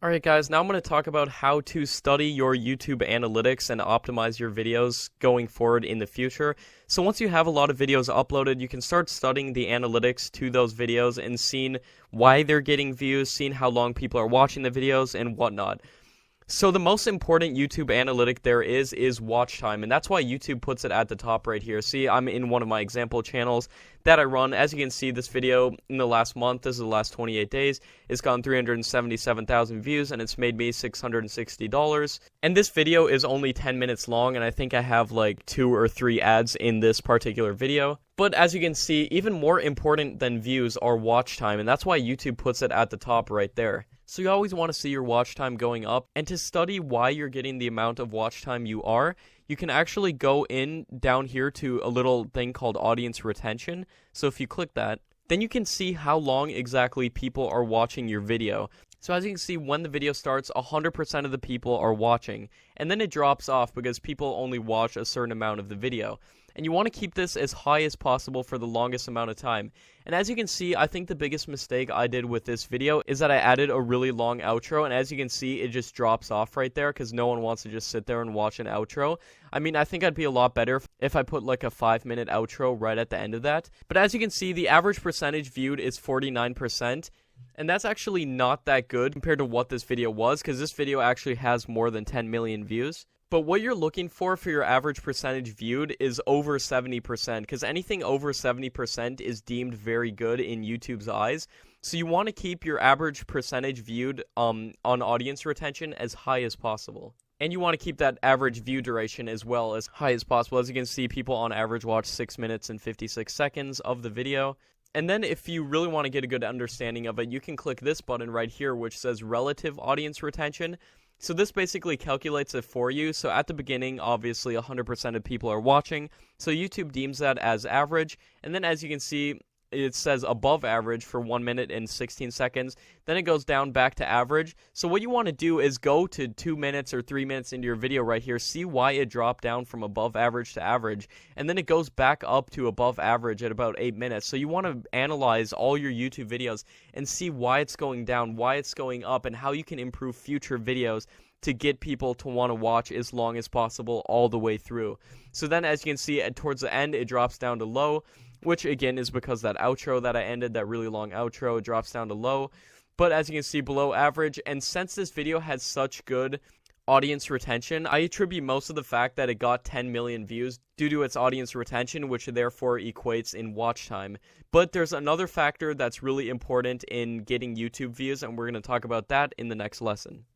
Alright guys, now I'm going to talk about how to study your YouTube analytics and optimize your videos going forward in the future. So once you have a lot of videos uploaded, you can start studying the analytics to those videos and seeing why they're getting views, seeing how long people are watching the videos, and whatnot. So the most important YouTube analytic there is watch time, and that's why YouTube puts it at the top right here. See, I'm in one of my example channels that I run. As you can see, this video in the last month, this is the last 28 days, it's gotten 377,000 views, and it's made me $660. And this video is only 10 minutes long, and I think I have like 2 or 3 ads in this particular video. But as you can see, even more important than views are watch time, and that's why YouTube puts it at the top right there. So you always want to see your watch time going up, and to study why you're getting the amount of watch time you are, you can actually go in down here to a little thing called audience retention. So if you click that, then you can see how long exactly people are watching your video. So as you can see, when the video starts, 100% of the people are watching, and then it drops off because people only watch a certain amount of the video. And you want to keep this as high as possible for the longest amount of time. And as you can see, I think the biggest mistake I did with this video is that I added a really long outro, and as you can see, it just drops off right there because no one wants to just sit there and watch an outro. I mean, I think I'd be a lot better if I put like a 5-minute outro right at the end of that. But as you can see, the average percentage viewed is 49%. And that's actually not that good compared to what this video was, because this video actually has more than 10 million views. But what you're looking for your average percentage viewed is over 70%, because anything over 70% is deemed very good in YouTube's eyes. So you want to keep your average percentage viewed on audience retention as high as possible. And you want to keep that average view duration as well as high as possible. As you can see, people on average watch 6 minutes and 56 seconds of the video. And then if you really want to get a good understanding of it, you can click this button right here, which says relative audience retention. So this basically calculates it for you. So at the beginning, obviously 100% of people are watching. So YouTube deems that as average. And then as you can see, it says above average for 1 minute and 16 seconds. Then it goes down back to average. So what you want to do is go to 2 minutes or 3 minutes into your video right here. See why it dropped down from above average to average. And then it goes back up to above average at about 8 minutes. So you want to analyze all your YouTube videos and see why it's going down, why it's going up, and how you can improve future videos to get people to want to watch as long as possible all the way through. So then as you can see, towards the end, it drops down to low, which again is because that outro that I ended, that really long outro, drops down to low. But as you can see, below average. And since this video has such good audience retention, I attribute most of the fact that it got 10 million views due to its audience retention, which therefore equates in watch time. But there's another factor that's really important in getting YouTube views, and we're going to talk about that in the next lesson.